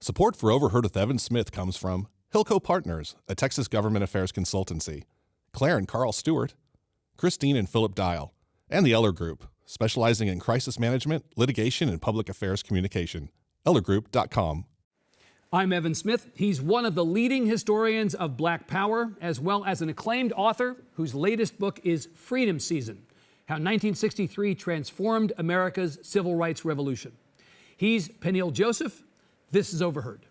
Support for Overheard with Evan Smith comes from Hilco Partners, a Texas government affairs consultancy, Claire and Carl Stewart, Christine and Philip Dial, and the Eller Group, specializing in crisis management, litigation, and public affairs communication. EllerGroup.com. I'm Evan Smith. He's one of the leading historians of Black Power, as well as an acclaimed author whose latest book is Freedom Season: How 1963 Transformed America's Civil Rights Revolution. He's Peniel Joseph. This is Overheard.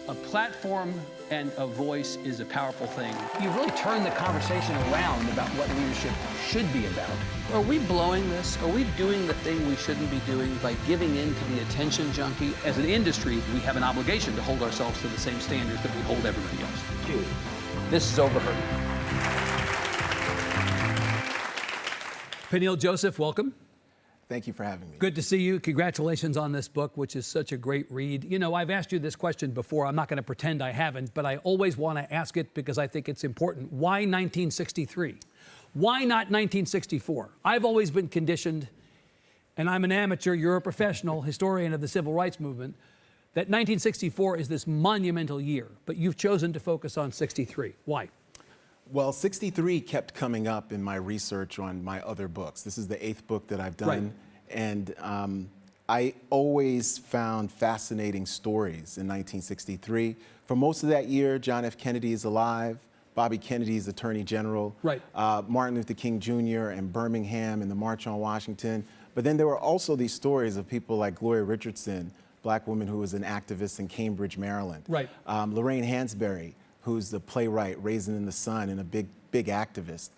A platform and a voice is a powerful thing. You've really turned the conversation around about what leadership should be about. Are we blowing this? Are we doing the thing we shouldn't be doing by giving in to the attention junkie? As an industry, we have an obligation to hold ourselves to the same standards that we hold everybody else. Dude, this is Overheard. Peniel Joseph, welcome. Thank you for having me. Good to see you. Congratulations on this book, which is such a great read. You know, I've asked you this question before. I'm not going to pretend I haven't, but I always want to ask it because I think it's important. Why 1963? Why not 1964? I've always been conditioned, and I'm an amateur, you're a professional historian of the civil rights movement, that 1964 is this monumental year, but you've chosen to focus on 63. Why? Well, 63 kept coming up in my research on my other books. This is the 8th book that I've done. Right. And I always found fascinating stories in 1963. For most of that year, John F. Kennedy is alive. Bobby Kennedy is Attorney General. Right. Martin Luther King Jr. and Birmingham and the March on Washington. But then there were also these stories of people like Gloria Richardson, black woman who was an activist in Cambridge, Maryland. Right. Lorraine Hansberry, who's the playwright, Raisin in the Sun, and a big activist.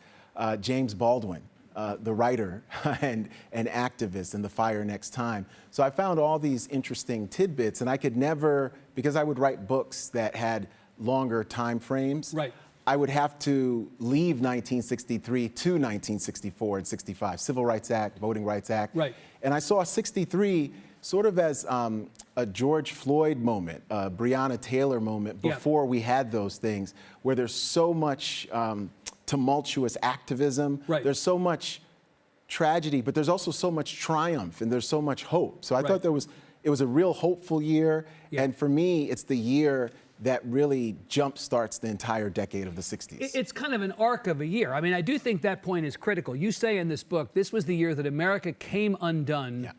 James Baldwin, the writer and activist in The Fire Next Time. So I found all these interesting tidbits, and I could never, because I would write books that had longer time frames, Right. I would have to leave 1963 to 1964 and 65, Civil Rights Act, Voting Rights Act. Right. And I saw 63 sort of as a George Floyd moment, a Breonna Taylor moment before we had those things, where there's so much tumultuous activism. Right. There's so much tragedy, but there's also so much triumph, and there's so much hope. So I thought it was a real hopeful year, and for me, it's the year that really jump-starts the entire decade of the 60s. It's kind of an arc of a year. I mean, I do think that point is critical. You say in this book, this was the year that America came undone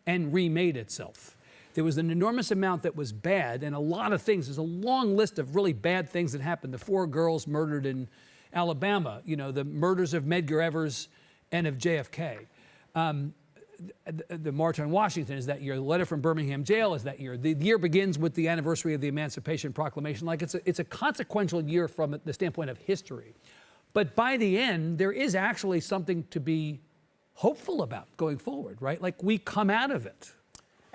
and remade itself. There was an enormous amount that was bad, and a lot of things. There's a long list of really bad things that happened. The 4 girls murdered in Alabama, you know, the murders of Medgar Evers and of JFK. The March on Washington is that year. The letter from Birmingham jail is that year. The year begins with the anniversary of the Emancipation Proclamation. Like, it's a consequential year from the standpoint of history. But by the end, there is actually something to be hopeful about going forward, right? Like, we come out of it.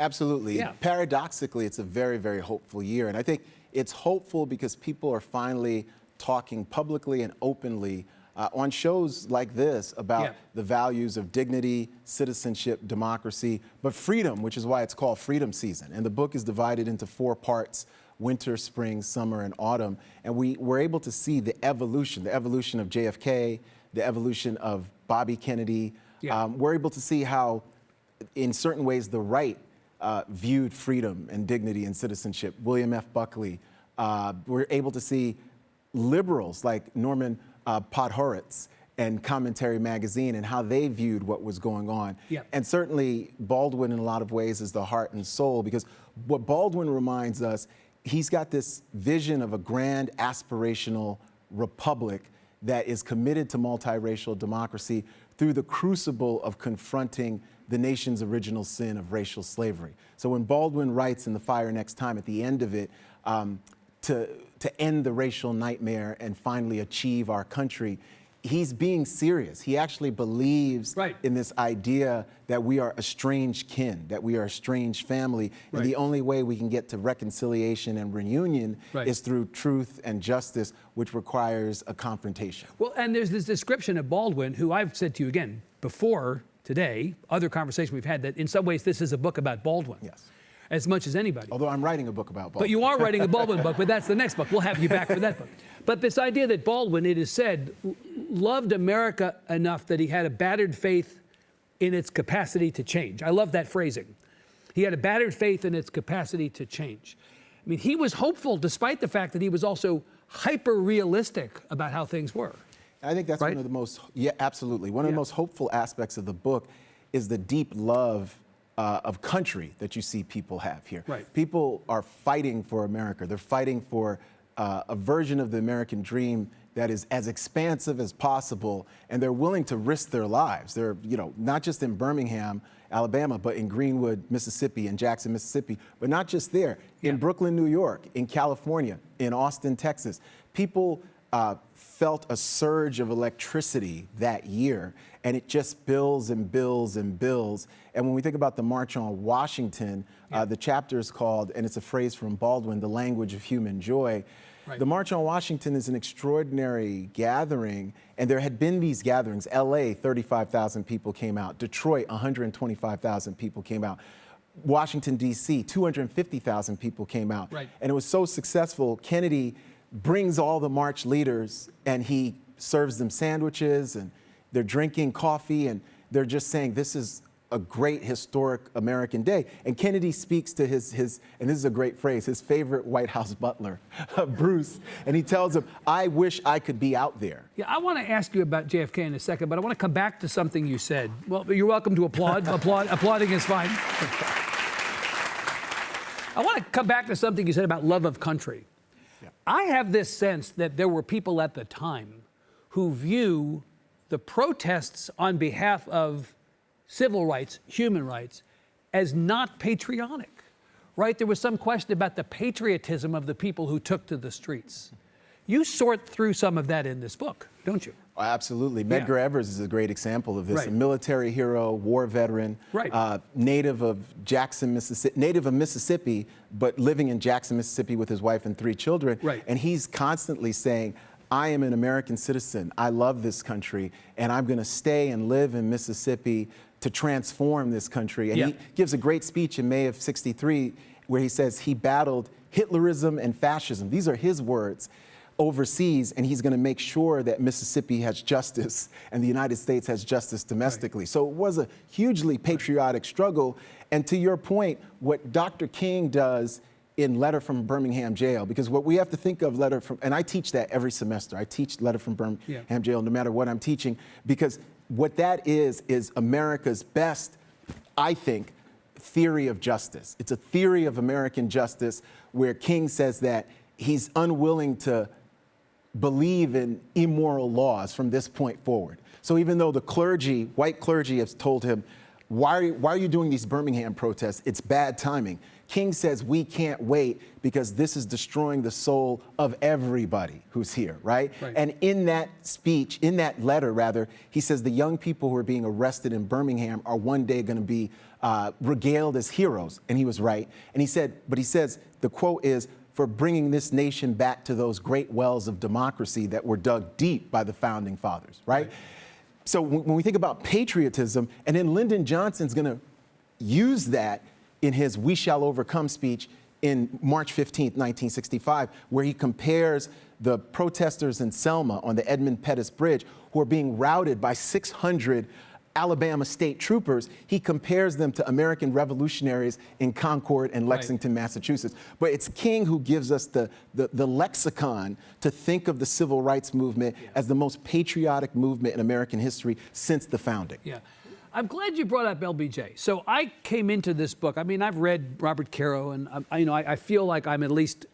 Absolutely. Yeah. Paradoxically, it's a very, very hopeful year. And I think it's hopeful because people are finally talking publicly and openly on shows like this about the values of dignity, citizenship, democracy, but freedom, which is why it's called Freedom Season. And the book is divided into 4 parts: winter, spring, summer, and autumn. And we were able to see the evolution of JFK, the evolution of Bobby Kennedy. We're able to see how, in certain ways, the right viewed freedom and dignity and citizenship. William F. Buckley. We're able to see liberals like Norman Podhoretz and Commentary Magazine and how they viewed what was going on. And certainly Baldwin in a lot of ways is the heart and soul, because what Baldwin reminds us, he's got this vision of a grand aspirational republic that is committed to multiracial democracy through the crucible of confronting the nation's original sin of racial slavery. So when Baldwin writes in The Fire Next Time, at the end of it, to end the racial nightmare and finally achieve our country, he's being serious. He actually believes in this idea that we are a strange kin, that we are a strange family, and the only way we can get to reconciliation and reunion is through truth and justice, which requires a confrontation. Well, and there's this description of Baldwin, who I've said to you again before today, other conversation we've had, that in some ways this is a book about Baldwin. Yes. As much as anybody. Although I'm writing a book about Baldwin. But you are writing a Baldwin book, but that's the next book. We'll have you back for that book. But this idea that Baldwin, it is said, loved America enough that he had a battered faith in its capacity to change. I love that phrasing. He had a battered faith in its capacity to change. I mean, he was hopeful despite the fact that he was also hyper-realistic about how things were. I think that's Right? one of the most, absolutely. One of the Yeah. most hopeful aspects of the book is the deep love of country that you see people have here. Right. People are fighting for America. They're fighting for a version of the American dream that is as expansive as possible, and they're willing to risk their lives. They're, not just in Birmingham, Alabama, but in Greenwood, Mississippi, and Jackson, Mississippi, but not just there. In Brooklyn, New York, in California, in Austin, Texas, people felt a surge of electricity that year, and it just builds and builds and builds. And when we think about the March on Washington, the chapter is called, and it's a phrase from Baldwin, The Language of Human Joy. Right. The March on Washington is an extraordinary gathering, and there had been these gatherings. LA, 35,000 people came out. Detroit, 125,000 people came out. Washington, D.C., 250,000 people came out. Right. And it was so successful, Kennedy brings all the march leaders, and he serves them sandwiches, and they're drinking coffee, and they're just saying, this is a great historic American day. And Kennedy speaks to his and this is a great phrase, his favorite White House butler, Bruce, and he tells him, I wish I could be out there. Yeah, I want to ask you about JFK in a second, but I want to come back to something you said. Well, you're welcome to applaud. Applauding is fine. I want to come back to something you said about love of country. Yeah. I have this sense that there were people at the time who view the protests on behalf of civil rights, human rights, as not patriotic, right? There was some question about the patriotism of the people who took to the streets. You sort through some of that in this book, don't you? Oh, absolutely. Medgar Evers is a great example of this. Right. A military hero, war veteran, Right. native of Jackson, Mississippi, native of Mississippi, but living in Jackson, Mississippi with his wife and 3 children. Right. And he's constantly saying, I am an American citizen. I love this country, and I'm going to stay and live in Mississippi to transform this country. And he gives a great speech in May of '63 where he says he battled Hitlerism and fascism. These are his words overseas, and he's going to make sure that Mississippi has justice and the United States has justice domestically. So it was a hugely patriotic struggle. And to your point, what Dr. King does in Letter from Birmingham Jail, because what we have to think of and I teach that every semester. I teach Letter from Birmingham Jail no matter what I'm teaching, because what that is America's best, I think, theory of justice. It's a theory of American justice where King says that he's unwilling to believe in immoral laws from this point forward. So even though the clergy, white clergy, has told him, why are you doing these Birmingham protests? It's bad timing. King says we can't wait because this is destroying the soul of everybody who's here, right? And in that speech, in that letter rather, he says the young people who are being arrested in Birmingham are one day going to be regaled as heroes. And he was right. And he says, the quote is, for bringing this nation back to those great wells of democracy that were dug deep by the founding fathers, right? So when we think about patriotism, and then Lyndon Johnson's going to use that in his We Shall Overcome speech in March 15th, 1965, where he compares the protesters in Selma on the Edmund Pettus Bridge, who are being routed by 600 Alabama state troopers. He compares them to American revolutionaries in Concord and Lexington, Massachusetts. But it's King who gives us the lexicon to think of the civil rights movement as the most patriotic movement in American history since the founding. Yeah. I'm glad you brought up LBJ. So I came into this book. I mean, I've read Robert Caro, and I feel like I'm at least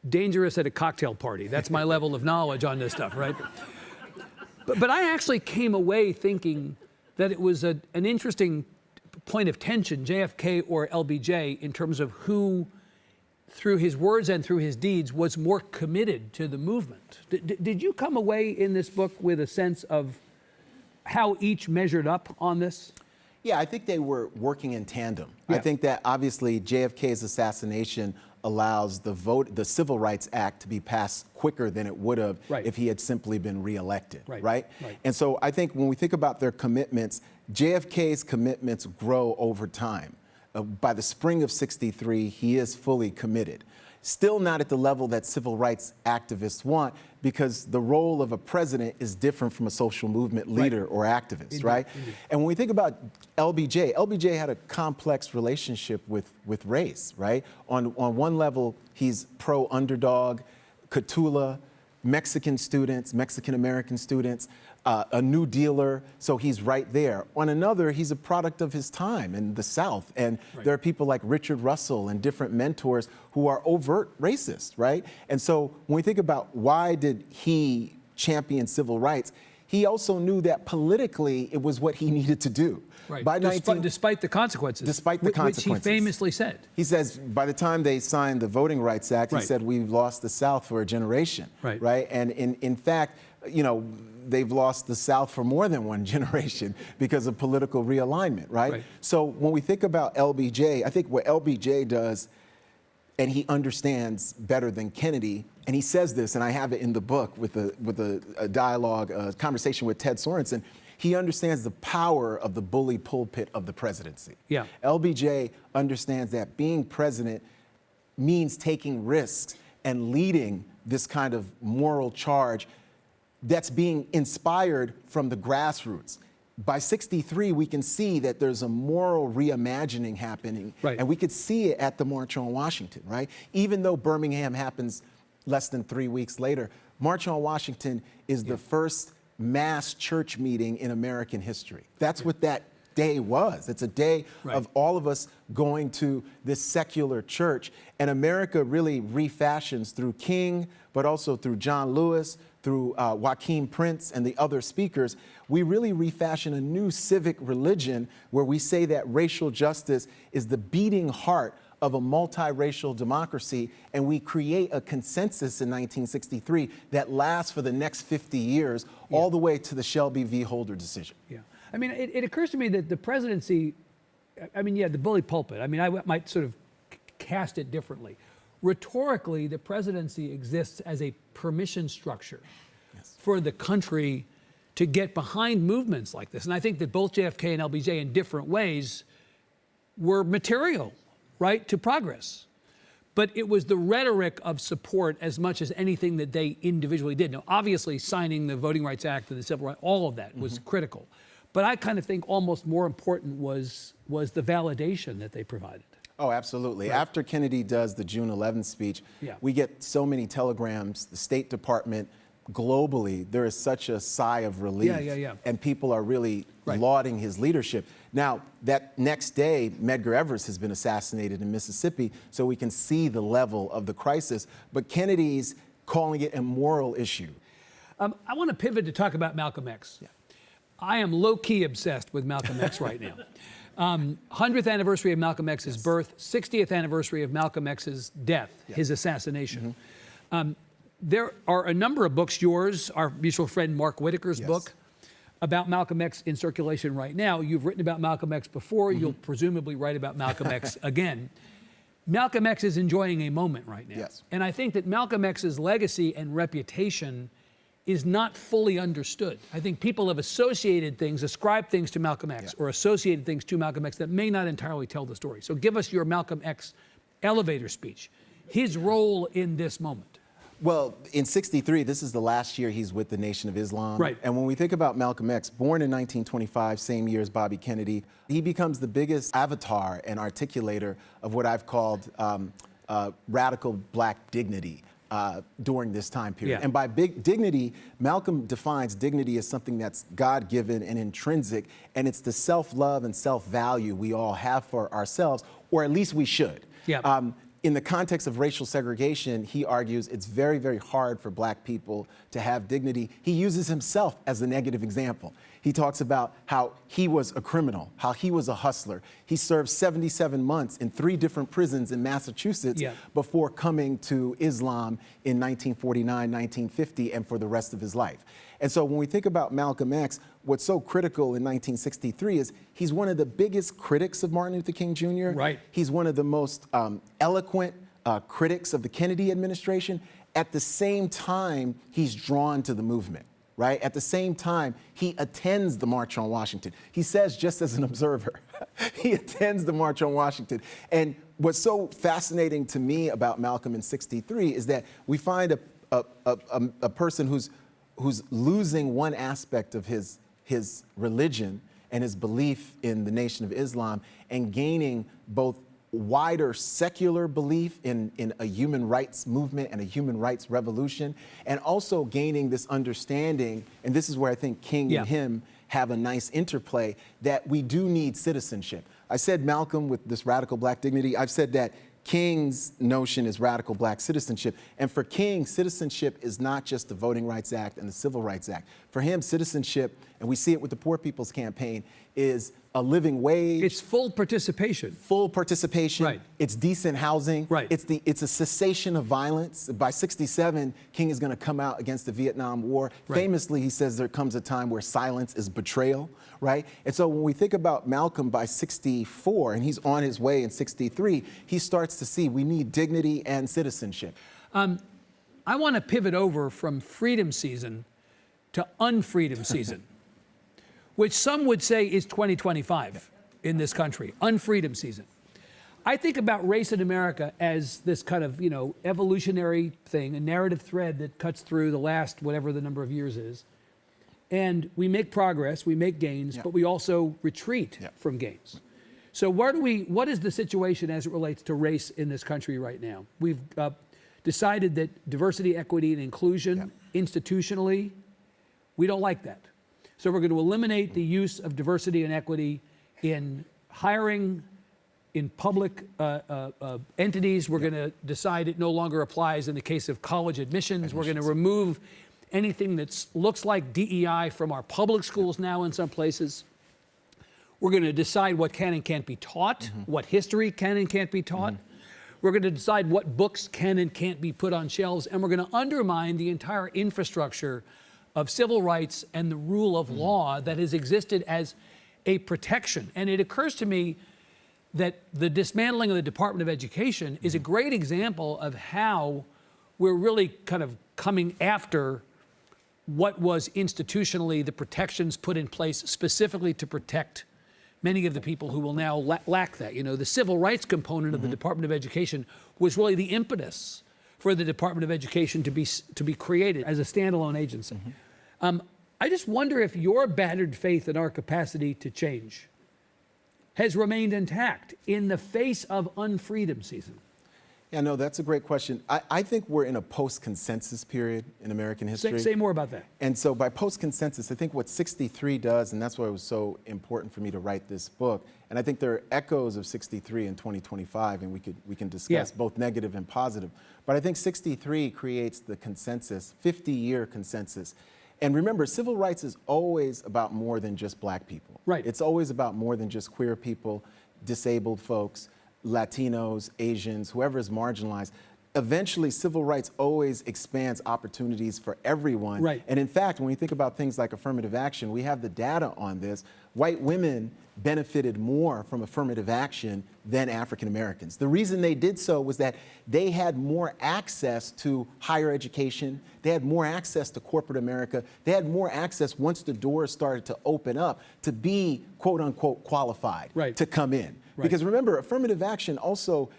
dangerous at a cocktail party. That's my level of knowledge on this stuff, right? But I actually came away thinking that it was an interesting point of tension, JFK or LBJ, in terms of who, through his words and through his deeds, was more committed to the movement. Did you come away in this book with a sense of how each measured up on this? Yeah, I think they were working in tandem. Yeah. I think that obviously JFK's assassination allows the Civil Rights Act to be passed quicker than it would have if he had simply been reelected, right? And so I think when we think about their commitments, JFK's commitments grow over time. By the spring of '63, he is fully committed. Still not at the level that civil rights activists want, because the role of a president is different from a social movement leader or activist, Indeed, right? indeed. And when we think about LBJ had a complex relationship with race, right? On one level, he's pro-underdog, Cthulhu, Mexican students, Mexican-American students, a New Dealer, so he's right there. On another, he's a product of his time in the South, and there are people like Richard Russell and different mentors who are overt racist, right? And so when we think about why did he champion civil rights, he also knew that politically it was what he needed to do. Right. By Despite the consequences. Despite the consequences. Which he famously said. He says by the time they signed the Voting Rights Act, he Right. said we've lost the South for a generation, Right. And in fact, you know, they've lost the South for more than one generation because of political realignment, right? So when we think about LBJ, I think what LBJ does, and he understands better than Kennedy, and he says this, and I have it in the book with a dialogue, a conversation with Ted Sorensen. He understands the power of the bully pulpit of the presidency. Yeah. LBJ understands that being president means taking risks and leading this kind of moral charge that's being inspired from the grassroots. By 63, we can see that there's a moral reimagining happening, and we could see it at the March on Washington, right? Even though Birmingham happens less than 3 weeks later, March on Washington is the first mass church meeting in American history. That's what that day was. It's a day of all of us going to this secular church, and America really refashions through King, but also through John Lewis, through Joaquin Prince and the other speakers. We really refashion a new civic religion where we say that racial justice is the beating heart of a multiracial democracy, and we create a consensus in 1963 that lasts for the next 50 years, all the way to the Shelby v. Holder decision. Yeah. I mean, it occurs to me that the presidency, I mean, yeah, the bully pulpit, I mean, I might sort of cast it differently. Rhetorically, the presidency exists as a permission structure for the country to get behind movements like this. And I think that both JFK and LBJ in different ways were material, right, to progress. But it was the rhetoric of support as much as anything that they individually did. Now, obviously, signing the Voting Rights Act and the Civil Rights, all of that was critical. But I kind of think almost more important was the validation that they provided. Oh, absolutely. After Kennedy does the June 11th speech, we get so many telegrams, the State Department, globally, there is such a sigh of relief. And people are really lauding his leadership. Now, that next day, Medgar Evers has been assassinated in Mississippi, so we can see the level of the crisis. But Kennedy's calling it a moral issue. I want to pivot to talk about Malcolm X. I am low-key obsessed with Malcolm X right now. 100th anniversary of Malcolm X's birth, 60th anniversary of Malcolm X's death, his assassination. There are a number of books, yours, our mutual friend Mark Whitaker's book, about Malcolm X in circulation right now. You've written about Malcolm X before. You'll presumably write about Malcolm X again. Malcolm X is enjoying a moment right now. And I think that Malcolm X's legacy and reputation is not fully understood. I think people have associated things, ascribed things to Malcolm X, or associated things to Malcolm X that may not entirely tell the story. So give us your Malcolm X elevator speech, his role in this moment. Well, in 63, this is the last year he's with the Nation of Islam. And when we think about Malcolm X, born in 1925, same year as Bobby Kennedy, he becomes the biggest avatar and articulator of what I've called radical black dignity during this time period. And by big dignity, Malcolm defines dignity as something that's God-given and intrinsic, and it's the self-love and self-value we all have for ourselves, or at least we should. In the context of racial segregation, he argues it's very, very hard for black people to have dignity. He uses himself as a negative example. He talks about how he was a criminal, how he was a hustler. He served 77 months in 3 different prisons in Massachusetts before coming to Islam in 1949, 1950, and for the rest of his life. And so when we think about Malcolm X, what's so critical in 1963 is he's one of the biggest critics of Martin Luther King Jr. He's one of the most eloquent critics of the Kennedy administration. At the same time, he's drawn to the movement. At the same time, he attends the March on Washington. He says, just as an observer, he attends the March on Washington. And what's so fascinating to me about Malcolm in 63 is that we find a person who's losing one aspect of his religion and his belief in the Nation of Islam and gaining both wider secular belief in a human rights movement and a human rights revolution, and also gaining this understanding, and this is where I think King and him have a nice interplay, that we do need citizenship. I said Malcolm with this radical black dignity. I've said that King's notion is radical black citizenship. And for King, citizenship is not just the Voting Rights Act and the Civil Rights Act. For him, citizenship, and we see it with the Poor People's Campaign, is a living wage. It's full participation. Full participation. Right. It's decent housing. Right. It's a cessation of violence. By 67, King is going to come out against the Vietnam War. Right. Famously, he says there comes a time where silence is betrayal, right? And so when we think about Malcolm by 64, and he's on his way in 63, he starts to see we need dignity and citizenship. I want to pivot over from freedom season to unfreedom season, which some would say is 2025 in this country, unfreedom season. I think about race in America as this kind of, evolutionary thing, a narrative thread that cuts through the last whatever the number of years is. And we make progress, we make gains, but we also retreat from gains. So what is the situation as it relates to race in this country right now? We've decided that diversity, equity, and inclusion institutionally, we don't like that. So we're going to eliminate the use of diversity and equity in hiring, in public entities. We're going to decide it no longer applies in the case of college admissions. We're going to remove anything that looks like DEI from our public schools now in some places. We're going to decide what can and can't be taught, what history can and can't be taught. We're going to decide what books can and can't be put on shelves, and we're going to undermine the entire infrastructure of civil rights and the rule of law that has existed as a protection. And it occurs to me that the dismantling of the Department of Education is a great example of how we're really kind of coming after what was institutionally the protections put in place specifically to protect many of the people who will now lack that. The civil rights component of the Department of Education was really the impetus for the Department of Education to be created as a standalone agency. I just wonder if your battered faith in our capacity to change has remained intact in the face of unfreedom season. Yeah, no, that's a great question. I think we're in a post-consensus period in American history. Say more about that. And so by post-consensus, I think what 63 does, and that's why it was so important for me to write this book, and I think there are echoes of 63 in 2025, and we can discuss both negative and positive. But I think 63 creates the consensus, 50-year consensus. And remember, civil rights is always about more than just black people. Right. It's always about more than just queer people, disabled folks, Latinos, Asians, whoever is marginalized. Eventually, civil rights always expands opportunities for everyone. Right. And in fact, when we think about things like affirmative action, we have the data on this. White women benefited more from affirmative action than African Americans. The reason they did so was that they had more access to higher education. They had more access to corporate America. They had more access once the doors started to open up to be, quote unquote, qualified to come in. Right. Because remember, affirmative action also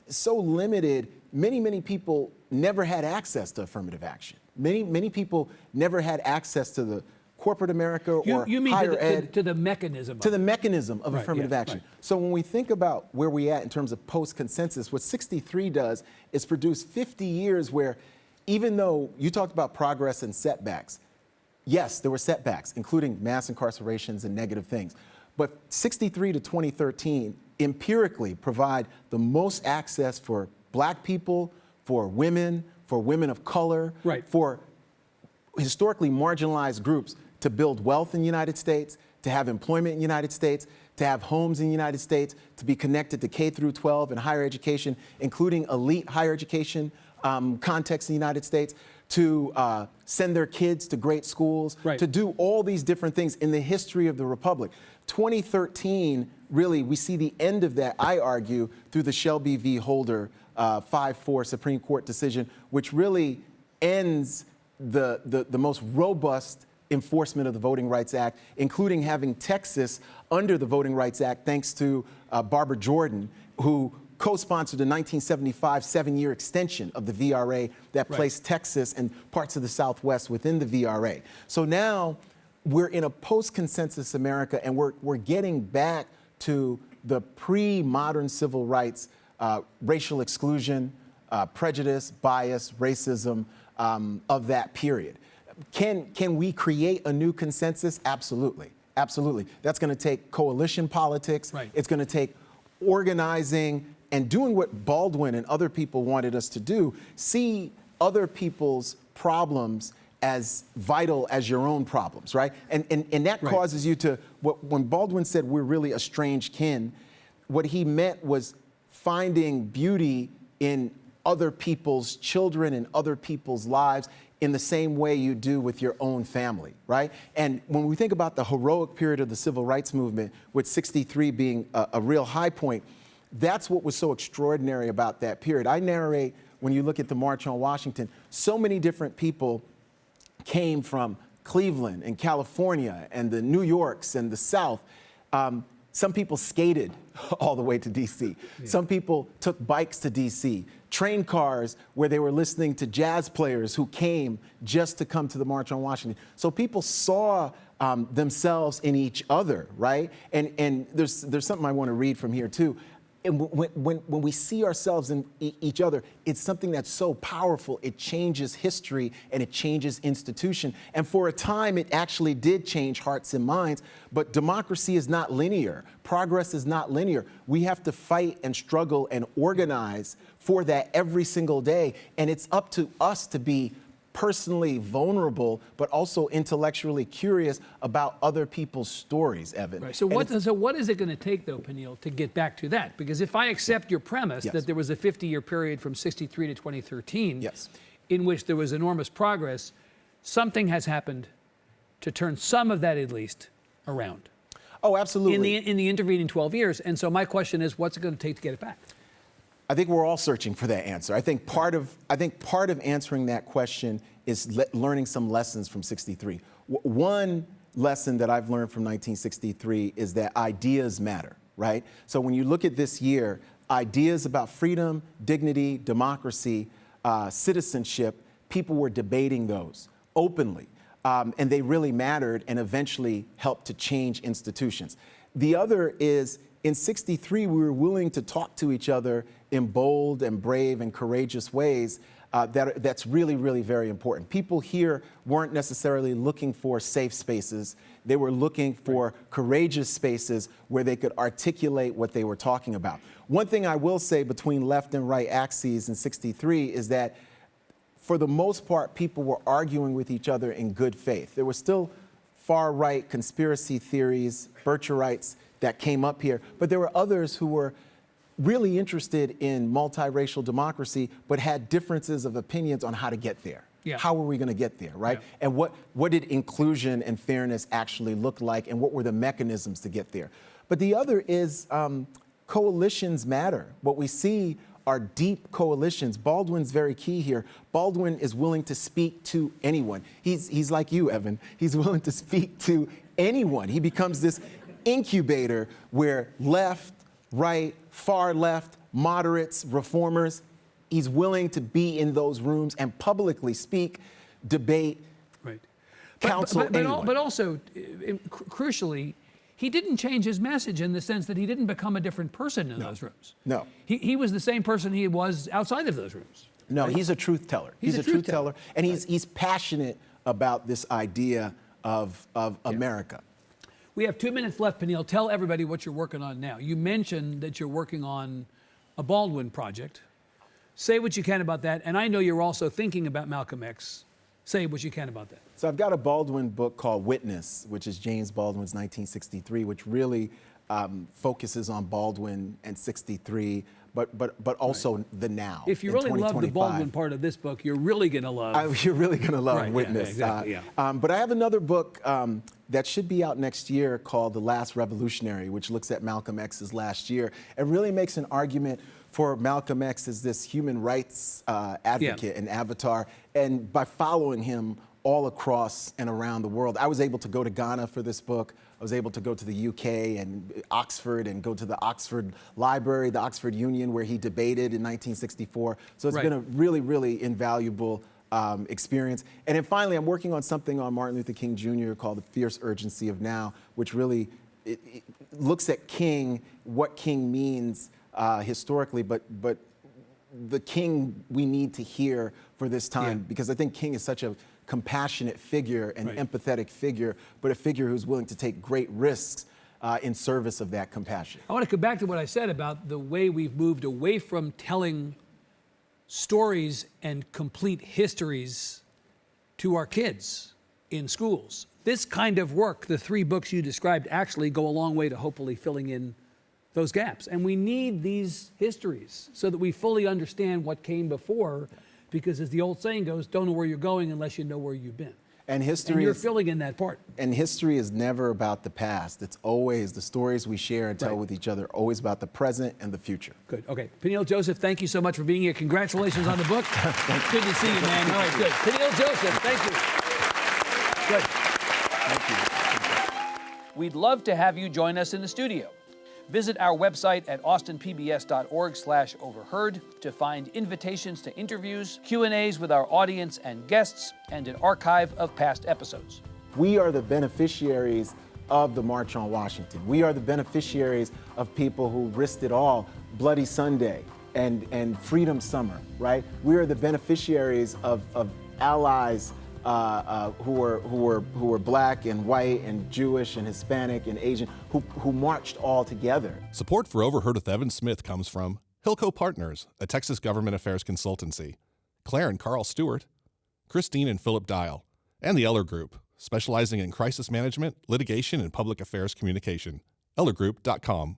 so limited, many people never had access to affirmative action. Many people never had access to the corporate America or you mean higher ed. To the mechanism. To the mechanism of affirmative action. Right. So when we think about where we're at in terms of post-consensus, what 63 does is produce 50 years where, even though you talked about progress and setbacks, yes, there were setbacks, including mass incarcerations and negative things. But 63 to 2013 empirically provide the most access for black people, for women of color, for historically marginalized groups to build wealth in the United States, to have employment in the United States, to have homes in the United States, to be connected to K through 12 and higher education, including elite higher education contexts in the United States, to send their kids to great schools, to do all these different things in the history of the Republic. 2013, really, we see the end of that, I argue, through the Shelby v. Holder 5-4 Supreme Court decision, which really ends the most robust enforcement of the Voting Rights Act, including having Texas under the Voting Rights Act, thanks to Barbara Jordan, who co-sponsored the 1975 7-year extension of the VRA that placed Texas and parts of the Southwest within the VRA. So now we're in a post-consensus America, and we're getting back to the pre-modern civil rights, racial exclusion, prejudice, bias, racism of that period. Can we create a new consensus? Absolutely. Absolutely. That's going to take coalition politics. Right. It's going to take organizing and doing what Baldwin and other people wanted us to do, see other people's problems as vital as your own problems, right? And that causes you to, when Baldwin said we're really a strange kin, what he meant was finding beauty in other people's children and other people's lives in the same way you do with your own family, right? And when we think about the heroic period of the civil rights movement, with 63 being a real high point, that's what was so extraordinary about that period. I narrate, when you look at the March on Washington, so many different people came from Cleveland and California and the New Yorks and the South. Some people skated all the way to D.C. Yeah. Some people took bikes to D.C., train cars where they were listening to jazz players who came just to come to the March on Washington. So people saw themselves in each other, right? And there's something I want to read from here, too. And when we see ourselves in each other, it's something that's so powerful. It changes history and it changes institution. And for a time, it actually did change hearts and minds. But democracy is not linear. Progress is not linear. We have to fight and struggle and organize for that every single day. And it's up to us to be personally vulnerable, but also intellectually curious about other people's stories, Evan. Right. So what is it going to take, though, Peniel, to get back to that? Because if I accept your premise that there was a 50-year period from 63 to 2013 in which there was enormous progress, something has happened to turn some of that, at least, around. Oh, absolutely. In the intervening 12 years. And so my question is, what's it going to take to get it back? I think we're all searching for that answer. I think part of answering that question is learning some lessons from 63. One lesson that I've learned from 1963 is that ideas matter, right? So when you look at this year, ideas about freedom, dignity, democracy, citizenship, people were debating those openly. And they really mattered and eventually helped to change institutions. The other is, in 63, we were willing to talk to each other in bold and brave and courageous ways. That's really, really very important. People here weren't necessarily looking for safe spaces. They were looking for courageous spaces where they could articulate what they were talking about. One thing I will say between left and right axes in 63 is that, for the most part, people were arguing with each other in good faith. There were still far-right conspiracy theories, Bircherites, that came up here, but there were others who were really interested in multiracial democracy, but had differences of opinions on how to get there. Yeah. How are we going to get there, right? Yeah. And what did inclusion and fairness actually look like, and what were the mechanisms to get there? But the other is coalitions matter. What we see are deep coalitions. Baldwin's very key here. Baldwin is willing to speak to anyone. He's like you, Evan. He's willing to speak to anyone. He becomes this incubator where left, right, far left, moderates, reformers, he's willing to be in those rooms and publicly speak, debate, counsel anyone. But also, crucially, he didn't change his message in the sense that he didn't become a different person in those rooms. No. He was the same person he was outside of those rooms. No, he's a truth teller. He's a truth teller. And he's passionate about this idea of America. We have 2 minutes left, Peniel. Tell everybody what you're working on now. You mentioned that you're working on a Baldwin project. Say what you can about that. And I know you're also thinking about Malcolm X. Say what you can about that. So I've got a Baldwin book called Witness, which is James Baldwin's 1963, which really focuses on Baldwin and 63, but also the now. If you really love the Baldwin part of this book, you're really going to love. You're really going to love Witness. Yeah, exactly, but I have another book that should be out next year called The Last Revolutionary, which looks at Malcolm X's last year and really makes an argument for Malcolm X as this human rights advocate and avatar. And by following him all across and around the world. I was able to go to Ghana for this book. I was able to go to the UK and Oxford and go to the Oxford Library, the Oxford Union, where he debated in 1964. So it's been a really, really invaluable experience. And then finally, I'm working on something on Martin Luther King Jr. called The Fierce Urgency of Now, which really it looks at King, what King means historically, but the King we need to hear for this time, because I think King is such a compassionate figure and empathetic figure, but a figure who's willing to take great risks in service of that compassion. I want to come back to what I said about the way we've moved away from telling stories and complete histories to our kids in schools. This kind of work, the 3 books you described, actually go a long way to hopefully filling in those gaps. And we need these histories so that we fully understand what came before, because as the old saying goes, don't know where you're going unless you know where you've been. And history and you're filling in that part. And history is never about the past. It's always the stories we share and tell with each other, always about the present and the future. Good. Okay. Peniel Joseph, thank you so much for being here. Congratulations on the book. Good to see you, man. All right, good. Peniel Joseph, thank you. Good. Thank you. We'd love to have you join us in the studio. Visit our website at austinpbs.org/overheard to find invitations to interviews, Q&As with our audience and guests, and an archive of past episodes. We are the beneficiaries of the March on Washington. We are the beneficiaries of people who risked it all, Bloody Sunday and Freedom Summer, right? We are the beneficiaries of allies who were black and white and Jewish and Hispanic and Asian, who marched all together. Support for Overheard with Evan Smith comes from Hilco Partners, a Texas government affairs consultancy, Claire and Carl Stewart, Christine and Philip Dial, and the Eller Group, specializing in crisis management, litigation, and public affairs communication. ellergroup.com.